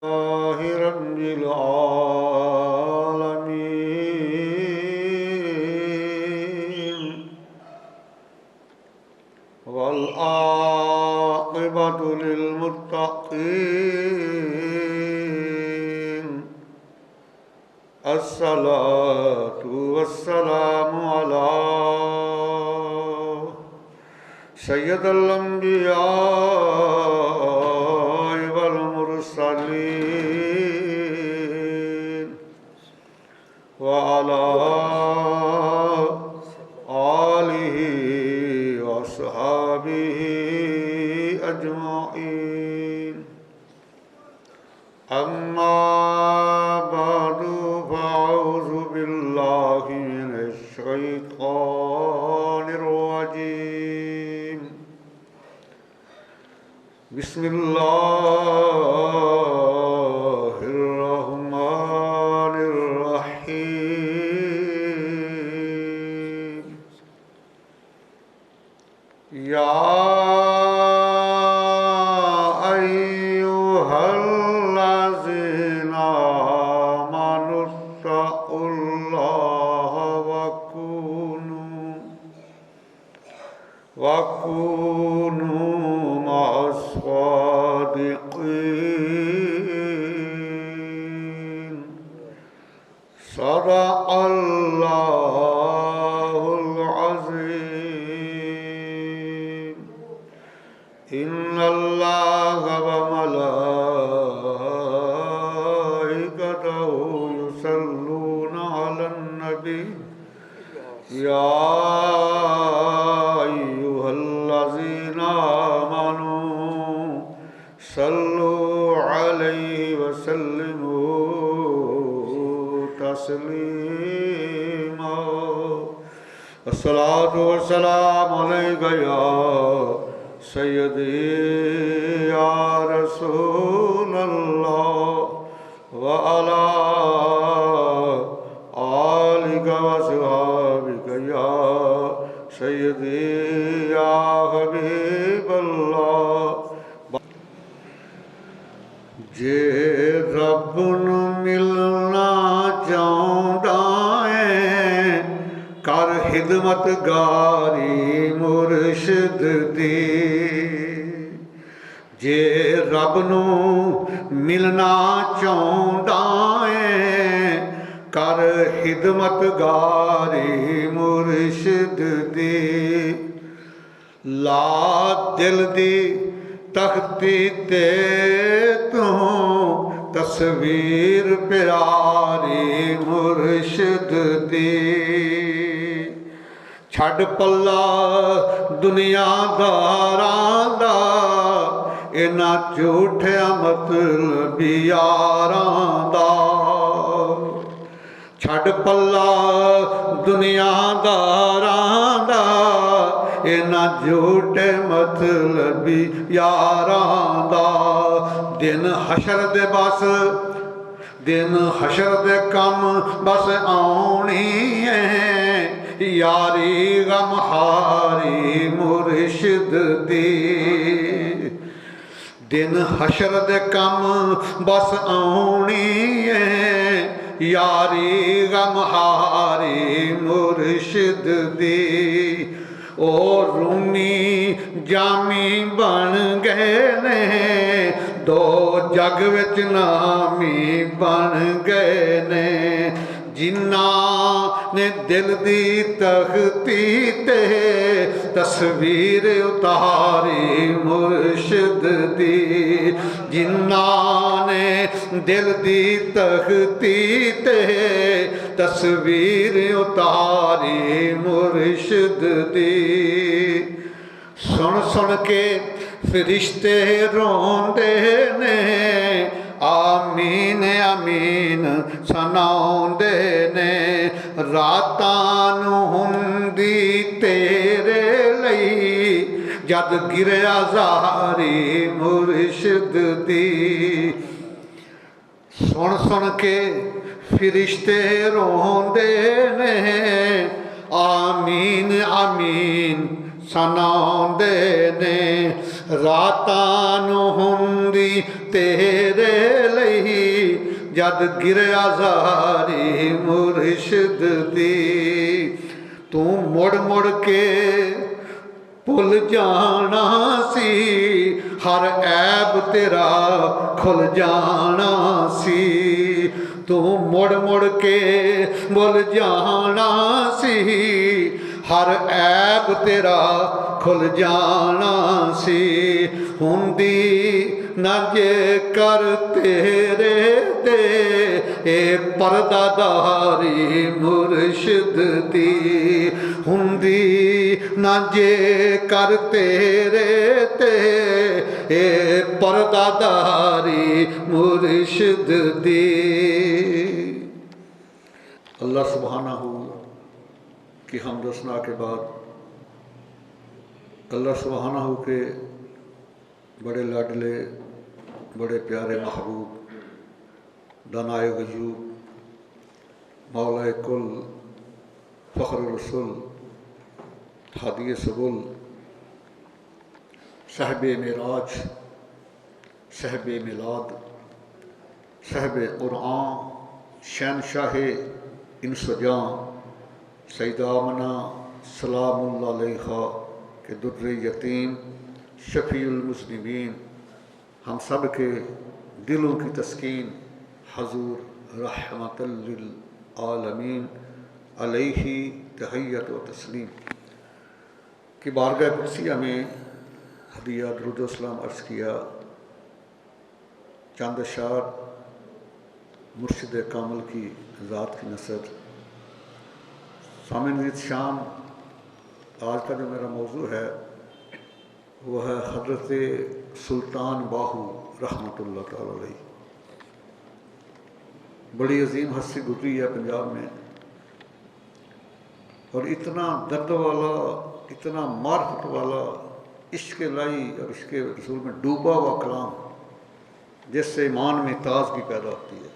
रब्बिल आलमीन वल आक़िबतु लिल मुत्तक़ीन अस्सलातु वस्सलामु अला सय्यदल अंबिया वल मुरसलीन व अला आलिहि व अस्हाबिहि अजमाइन अम्मा बअदु फ़अऊज़ु बिल्लाहि मिनश शैतानिर रजीम बिस्मिल्लाहिर्रहमानिर्रहीम या अय्युहल्लज़ीना आमनुत्तक़ुल्लाह वकूनू मअस्सादिक़ीन सदक़ल्लाहुल अज़ीम इन्नल्लाहा व मलाइकतहु युसल्लूना अलन नबी या अय्युहल्लज़ीना आमनू सल्लु अलैहि वसल्लिमू तस्लीमा अस्सलातु वस्सलामु अलैका या सय्यदी या रसूलल्लाह व अला आलिका व अस्हाबिका या सय्यदी या हबीबल्लाह जे रब नूं मिलना चाहुंदा है कर खिदमत गारी मुर्शिद दी जे रब नूं मिलना चाहुंदा है कर खिदमत गारी मुर्शिद दी ला दिल दी तख्ती ते तू तस्वीर प्यारी मुर्शिद दी छड़ पल्ला दुनियादारां दा इन्हां झूठिया मतलबी यारां दा छड़ पल्ला दुनियादारां दा इन्हां झूठे मतलबी यारां दा दिन हशर दे बस दिन हशर दे कम बस आउणी है यारी गम हारी मुर्शिद दी दिन हशर दे कम बस आउणी है यारी गम हारी मुर्शिद दी ओ रूमी जामी बन गए ने दो जग विच नामी बन गए ने जिन्हां ने दिल दी तख्ती ते तस्वीर उतारी मुर्शिद दी जिन्हां ने दिल दी तख्ती ते तस्वीर उतारी मुर्शिद दी सुन सुन के फरिश्ते रोंदे ने आमीन आमीन सुनाउंदे ने रातां नूं हुंदी तेरे लई जद गिरिया ज़ारी मुर्शिद दी सुन सुन के फरिश्ते रोंदे ने आमीन आमीन सुनाउंदे ने ਰਾਤਾਂ ਨੂੰ ਹੁੰਦੀ ਤੇਰੇ ਲਈ ਜਦ ਗਿਰਿਆ ਜ਼ਾਰੀ ਮੁਰਸ਼ਿਦ ਦੀ। ਤੂੰ ਮੁੜ ਮੁੜ ਕੇ ਭੁੱਲ ਜਾਣਾ ਸੀ, ਹਰ ਐਬ ਤੇਰਾ ਖੁੱਲ ਜਾਣਾ ਸੀ। ਤੂੰ ਮੁੜ ਮੁੜ ਕੇ ਭੁੱਲ ਜਾਣਾ ਸੀ, ਹਰ ਐਬ ਤੇਰਾ ਖੁੱਲ ਜਾਣਾ ਸੀ। ਹੁੰਦੀ ਨਾ ਜੇਕਰ ਤੇਰੇ ਤੇ ਇਹ ਪਰਦਾਦਾਰੀ ਮੁਰਸ਼ਿਦ ਦੀ। ਹੁੰਦੀ ਨਾ ਜੇਕਰ ਤੇਰੇ ਤੇ ਇਹ ਪਰਦਾਦਾਰੀ मुर्शिद दी। अल्लाह सुब्हानहू की हमदसना के बाद अल्लाह सुब्हानहू के बड़े लाडले बड़े प्यारे महबूब दानाए गयूब मौलाए कुल फ़ख्र रसूल हादी सबुल साहिब मेराज साहिब मिलाद साहिब क़ुरआन शहनशाह इंसजां सैयदा आमना सलामुल्लाह अलैहा के दुर्रे यतीम शफ़ीउल मुज़निबीन हम सब के दिलों की तस्कीन हज़ूर रहमतल लिल आलमीन अलैहि तहिय्यत व तस्लीम की बारगाह कुर्सिया में हदिया दुरूद व सलाम अर्ज़ किया। चंद अशार मुर्शिद कामिल की ज़ात की नसर। सामईन शाम आज का जो मेरा मौजू है वह है हज़रत सुल्तान बाहू रहमतुल्लाह तआला अलैह। बड़ी अजीम हस्ती गुजरी है पंजाब में और इतना दर्द वाला इतना मार्फत वाला इश्क़ लाई और इश्क़ रसूल में डूबा हुआ कलाम जिससे ईमान में ताज़गी पैदा होती है।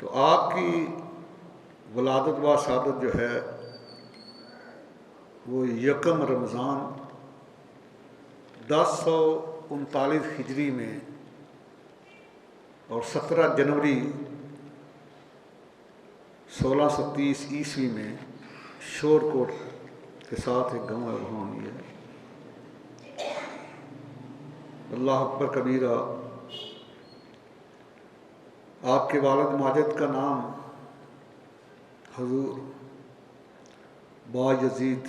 तो आपकी वलादत व शहादत जो है वो यकम रमज़ान 1039 हिजरी में और 17 जनवरी 1630 ईस्वी में शोरकोट के साथ एक गाँव है वहाँ हुई है। अल्लाह अकबर कबीरा। आपके वालिद माजिद का नाम हजूर बायज़ीद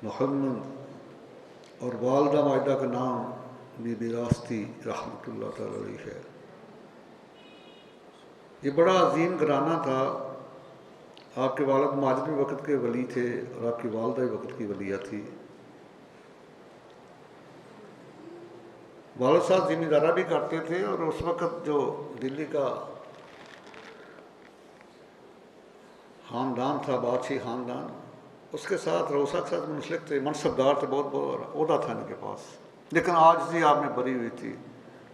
मोहम्मद और वालदा माजिदा का नाम बीबी रास्ती रहमतुल्लाह तआला अलैह है। ये बड़ा अजीम घराना था। आपके वालिद माजिद भी वक़्त के वली थे और आपकी वालदा भी वक़्त की वलिया थी। वालिद साहब ज़िम्मेदारा भी करते थे और उस वक़्त जो दिल्ली का ख़ानदान था बादशाही ख़ानदान उसके साथ रऊसा के साथ मुंसलिक थे। मनसबदार थे, बहुत ओहदा था इनके पास। लेकिन आज जी आप में भरी हुई थी।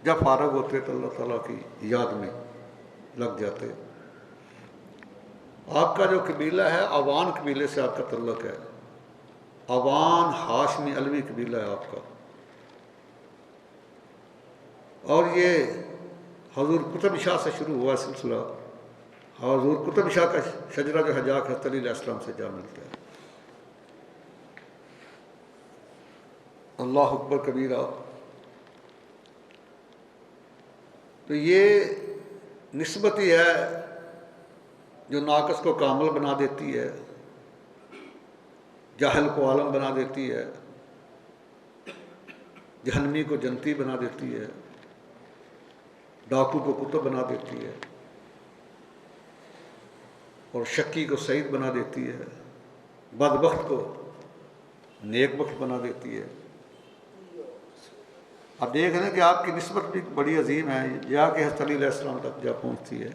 जब फारग होते तो अल्लाह ताला की याद में लग जाते। आपका जो कबीला है अवान कबीले से आपका तल्लुक़ है। अवान हाशमी अलवी कबीला है आपका। और ये हजूर कुतुब शाह से शुरू हुआ सिलसिला। हजूर कुतुब शाह का शजरा जो है जाकर हज़रत अली अलैहिस्सलाम से जा मिलता है। अल्लाह अकबर कबीरा। तो ये निस्बत ही है जो नाकस को कामिल बना देती है, जाहिल को आलम बना देती है, जहन्नमी को जन्नती बना देती है, डाकू को कुतुब बना देती है और शक्की को सईद बना देती है, बदबख्त को नेकबख्त बना देती है। अब देख रहे हैं कि आपकी निस्बत भी बड़ी अजीम है, जाके हज़रत अली अलैहिस्सलाम तक जा पहुँचती है।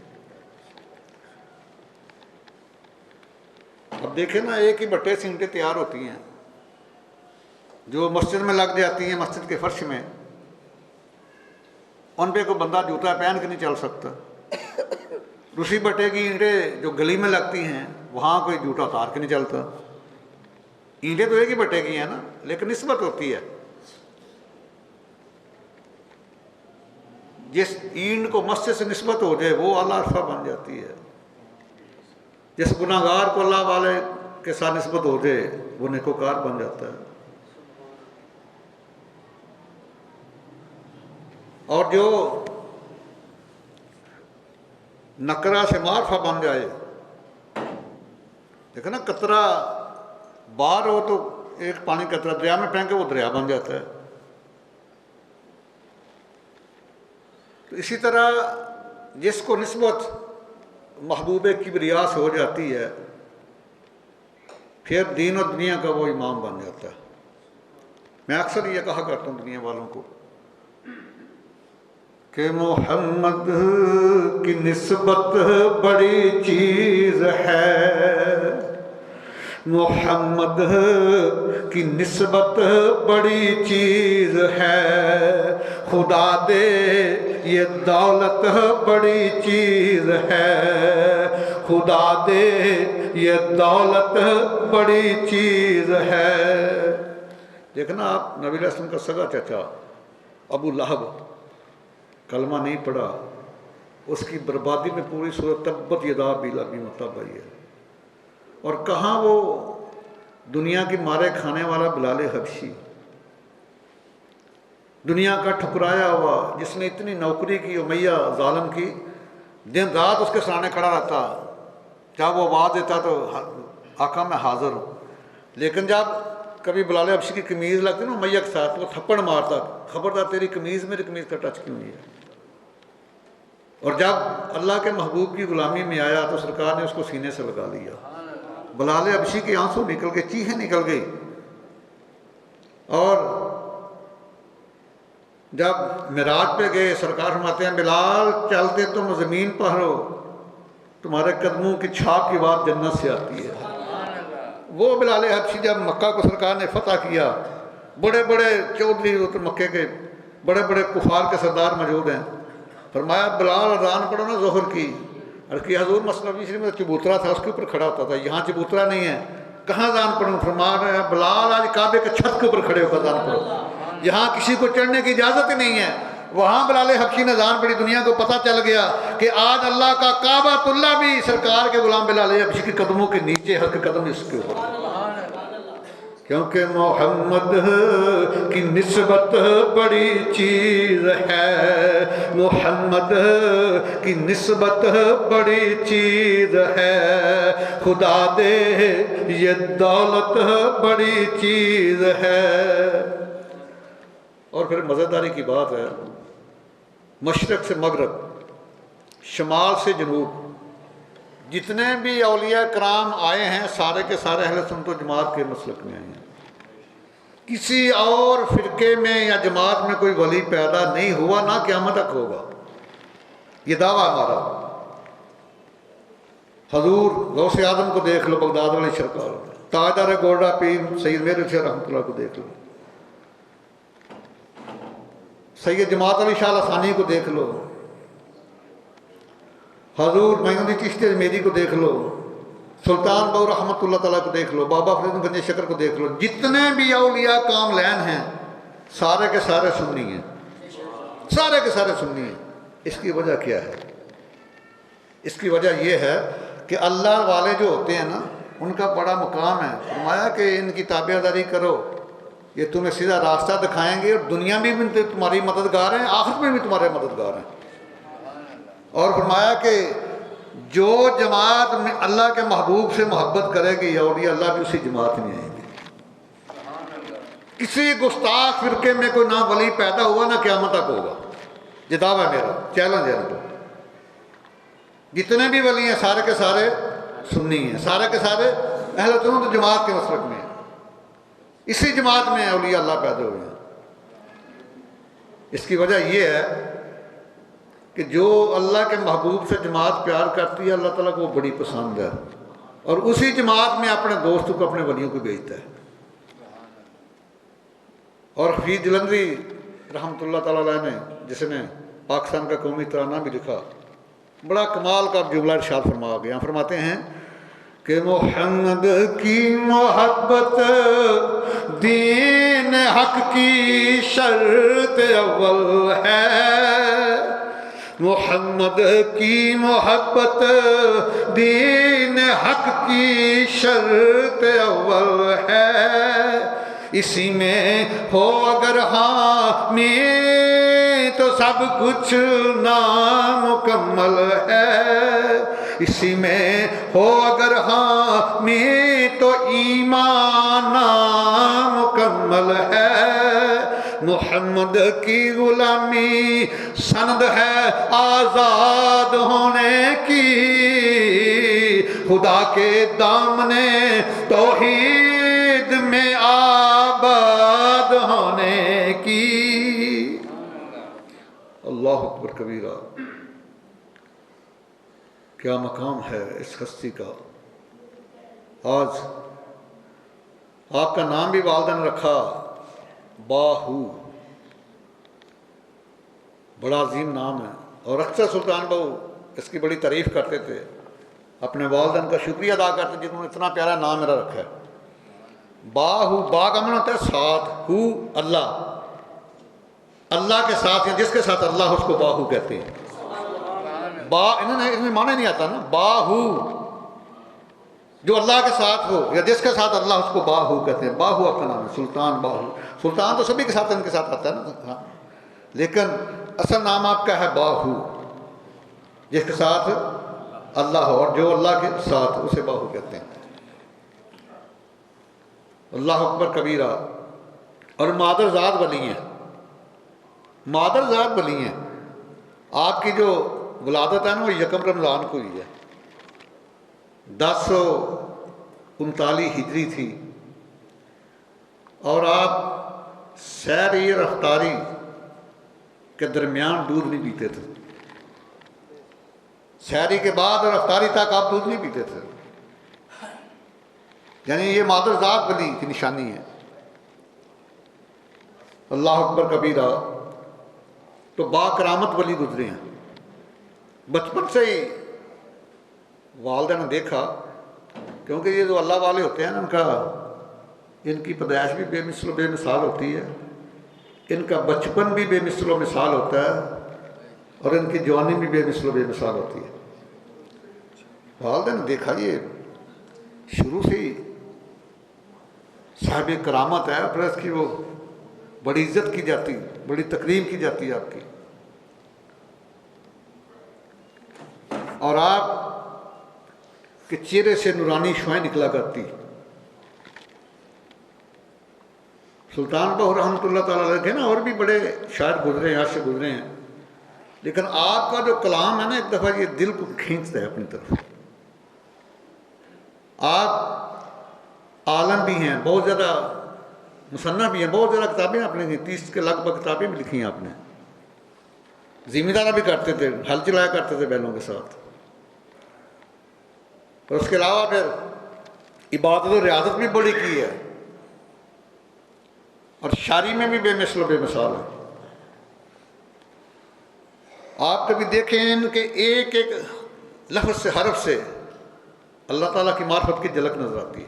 अब देखें ना, एक ही बट्टे से ईंटें तैयार होती हैं जो मस्जिद में लग जाती हैं, मस्जिद के फर्श में। उन पे कोई बंदा जूता पहन के नहीं चल सकता। दूसरी बट्टे की ईंटें जो गली में लगती हैं वहाँ कोई जूठा उतार के नहीं चलता। ईंटें तो एक ही भट्टे की हैं ना, लेकिन निस्बत होती है। जिस ईंट को मस्जिद से निस्बत हो जाए वो अल्लाह अरफा बन जाती है। जिस गुनाहगार को अल्लाह वाले के साथ निस्बत हो जाए वो नेकोकार बन जाता है। और जो नकरा से मारफा बन जाए, देखो ना, कतरा बाहर हो तो एक पानी कतरा दरिया में फेंके वो दरिया बन जाता है। तो इसी तरह जिसको निस्बत महबूब किबरिया से हो जाती है, फिर दीन और दुनिया का वो इमाम बन जाता है। मैं अक्सर ये कहा करता हूँ दुनिया वालों को कि मोहम्मद की निस्बत बड़ी चीज़ है, मोहम्मद की निस्बत बड़ी चीज़ है, खुदा दे ये दौलत बड़ी चीज़ है, खुदा दे ये दौलत बड़ी चीज़ है। देखना आप, नबी अलैहि सल्लम का सगा चाचा अबू लहब कलमा नहीं पढ़ा, उसकी बर्बादी में पूरी सूरत तब्बत यदा बिला भी मतलब आई है। और कहाँ वो दुनिया की मारे खाने वाला बिलाल हबशी, दुनिया का ठुकराया हुआ, जिसने इतनी नौकरी की उमैया जालिम की, दिन रात उसके सामने खड़ा रहता, जब वो आवाज़ देता तो आका मैं हाजिर हूँ। लेकिन जब कभी बिलाल हबशी की कमीज़ लगती ना उमैया के साथ, वो थप्पड़ मारता, खबरदार तेरी कमीज़ मेरी कमीज़ का टच क्यों नहीं है। और जब अल्लाह के महबूब की गुलामी में आया तो सरकार ने उसको सीने से लगा लिया। बिलाल हबशी के आंसू निकल गए, चीखें निकल गई। और जब मिराज पे गए, सरकार फरमाते हैं बिलाल चलते तुम ज़मीन पर हो, तुम्हारे कदमों की छाप की बात जन्नत से आती है। वो बिलाल हबशी जब मक्का को सरकार ने फतह किया, बड़े बड़े चौधरी तो मक्के के बड़े बड़े कुफार के सरदार मौजूद हैं, फरमाया बिलाल अज़ान पढ़ो ना ज़ोहर की। और कि हजूर मसला मिस्री में चबूतरा था, उसके ऊपर खड़ा होता था, यहाँ चबूतरा नहीं है, कहाँ अज़ान पढ़ूँ। फरमा रहे हैं बिलाल आज काबे के छत के ऊपर खड़े होकर अज़ान पढ़ो, यहाँ किसी को चढ़ने की इजाज़त ही नहीं है। वहाँ बिलाल हबशी ने अज़ान पढ़ी, दुनिया को पता चल गया कि आज अल्लाह का काबातुल्ला भी सरकार के गुलाम बिलाल हबशी के कदमों के नीचे, हक कदम इसके ऊपर, क्योंकि मोहम्मद की निस्बत बड़ी चीज़ है, मोहम्मद की निस्बत बड़ी चीज़ है, खुदा दे ये दौलत बड़ी चीज़ है। और फिर मज़ेदारी की बात है, मशरक़ से मगरब, शमाल से जनूब, जितने भी औलिया कराम आए हैं सारे के सारे अहले सुन्नत व जमात के मसलक में आए हैं। किसी और फिरके में या जमात में कोई वली पैदा नहीं हुआ, ना क़यामत तक होगा, ये दावा हमारा। हजूर गौसे आदम को देख लो, बगदाद वाले सरकार, ताजदार गोल्डा पीर सैयद मेहर रहमतुल्लाह को देख लो, सैयद जमात अली शाह लसानी को देख लो, हजूर मैनुद्दीन चिश्ती अजमेरी को देख लो, सुल्तान बहू रहमतुल्लाह तआला को देख लो, बाबा फरीद गंज शकर को देख लो, जितने भी औलिया कामलैन हैं सारे के सारे सुन्नी हैं, सारे के सारे सुन्नी हैं। इसकी वजह क्या है? इसकी वजह यह है कि अल्लाह वाले जो होते हैं ना, उनका बड़ा मुकाम है। फरमाया कि इनकी ताबेदारी करो, ये तुम्हें सीधा रास्ता दिखाएंगे, और दुनिया में भी तुम्हारी मददगार हैं, आखिरत में भी तुम्हारे मददगार हैं। और फरमाया कि जो जमात में अल्लाह के महबूब से मोहब्बत करेगी औलिया अल्लाह भी उसी जमात में आएंगे। किसी गुस्ताख फिरके में कोई ना वली पैदा हुआ ना क़यामत तक होगा, ये दावा मेरा, चैलेंज है इनको। जितने भी वली हैं सारे के सारे सुन्नी हैं, सारे के सारे अहले सुन्नत जमात के मसलक में हैं, इसी जमात में औलिया अल्लाह पैदा हुए हैं। इसकी वजह यह है कि जो अल्लाह के महबूब से जमात प्यार करती है, अल्लाह ताला को बड़ी पसंद है, और उसी जमात में अपने दोस्तों को, अपने वलियों को भेजता है। और हफीज जलंधरी रहमतुल्लाह ताला अलैह ने, जिसने पाकिस्तान का कौमी तराना भी लिखा, बड़ा कमाल का जुमला इरशाद फरमा गया। फरमाते हैं कि मोहम्मद की मोहब्बत दीन हक की शर्त अव्वल है। मोहम्मद की मोहब्बत दीन हक की शर्त अव्वल है। इसी में हो अगर हामी तो सब कुछ नामुकम्मल है। इसी में हो अगर हामी तो ईमान नामुकम्मल है। मोहम्मद की गुलामी सनद है आजाद होने की, खुदा के दामने तौहीद में आबाद होने की। अल्लाह अकबर कबीरा। क्या मकाम है इस हस्ती का। आज आपका नाम भी वालिदैन ने रखा बाहू, बड़ा अजीम नाम है। और अक्सर सुल्तान बहू इसकी बड़ी तारीफ करते थे, अपने वालिदैन का शुक्रिया अदा करते जिन्होंने इतना प्यारा नाम मेरा रखा है। बाहू, बा का मन होता है साथ, हु अल्लाह, अल्लाह के साथ या जिसके साथ अल्लाह उसको बाहू कहते हैं। बा इन्हें माना नहीं आता ना, बाहू जो अल्लाह के साथ हो या जिसके साथ अल्लाह उसको बाहू कहते हैं। बाहू आपका नाम है, सुल्तान बाहू। सुल्तान तो सभी के साथ इनके साथ आता है ना, हाँ। लेकिन असल नाम आपका है बाहू, जिसके साथ अल्लाह हो और जो अल्लाह के साथ उसे बाहू कहते हैं। अल्लाह अकबर कबीरा। और मादरजाद वली हैं, मादरजाद वली हैं। आपकी जो विलादत है ना वो यकम रमज़ान को हुई है, 1039 हिजरी थी। और आप सैरी रफ्तारी के दरमियान दूध नहीं पीते थे। सैरी के बाद रफ्तारी तक आप दूध नहीं पीते थे। यानी ये मादरजात वली की निशानी है। अल्लाह अकबर कबीरा। तो बाकरामत वली गुजरे हैं। बचपन से ही वालिदैन ने देखा, क्योंकि ये जो अल्लाह वाले होते हैं ना, इनकी पैदाइश भी बेमिसल बेमिसाल होती है, इनका बचपन भी बेमिसल मिसाल होता है, और इनकी जवानी भी बेमिसल बेमिसाल होती है। वालिदैन ने देखा ये शुरू से ही साहिब करामत है, और इसकी वो बड़ी इज्जत की जाती, बड़ी तकरीम की जाती है आपकी। और आप के चेहरे से नूरानी शुआएं निकला करती। सुल्तान बहू रहमतुल्लाह ताला अलैह के ना और भी बड़े शायर गुजरे हैं, आशिक गुजरे हैं, लेकिन आपका जो कलाम है ना, एक दफ़ा ये दिल को खींचता है अपनी तरफ। आप आलम भी हैं, बहुत ज़्यादा मुसन्ना भी हैं, बहुत ज़्यादा किताबें आपने लिखी, 30 के लगभग किताबें भी लिखी हैं आपने। ज़िम्मेदारा भी करते थे, हल चलाया करते थे बैलों के साथ। और उसके अलावा फिर इबादत और रियाजत भी बड़ी की है, और शायरी में भी बेमिसल बेमिसाल है। आप कभी देखें इनके एक एक लफ्ज़ से, हरफ से अल्लाह ताला की मार्फत की झलक नजर आती है।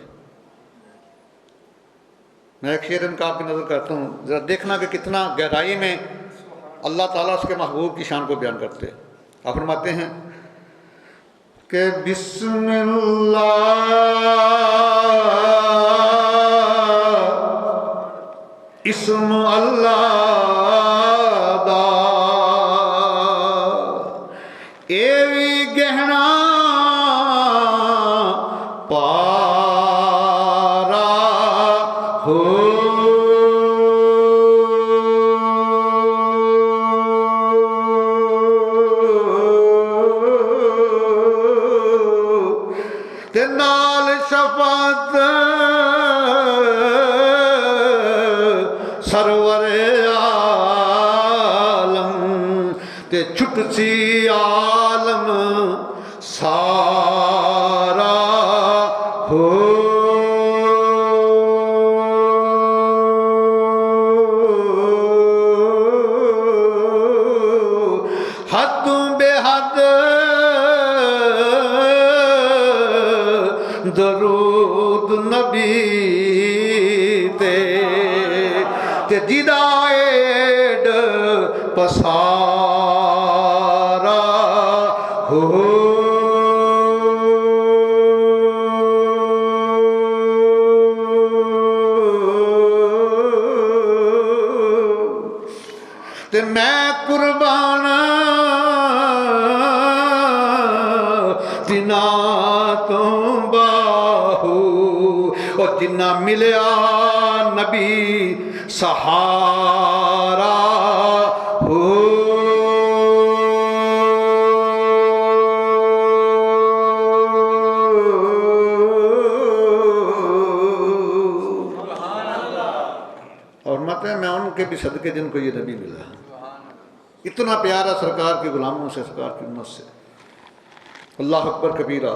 मैं एक शेर इनका आपकी नज़र करता हूँ, ज़रा देखना कि कितना गहराई में अल्लाह ताला उसके महबूब की शान को बयान करते हैं। आप फरमाते हैं कि बिस्मिल्लाह इस्म अल्लाह दा एवी गहना पारा हो। ते नाल शफात सरवरे आलम ते छुटसी आलम सारा हो। हद बेहद दरूद नबी ते जिदा एड पसारा हो ते मैं कुर्बान तिना तो बाहू और जिन्ना मिलया नबी सहारा हो और मत है मैं उनके भी सदके जिनको ये नबी मिला, इतना प्यारा सरकार के गुलामों से, सरकार की उम्मत से। अल्लाह अकबर कबीरा।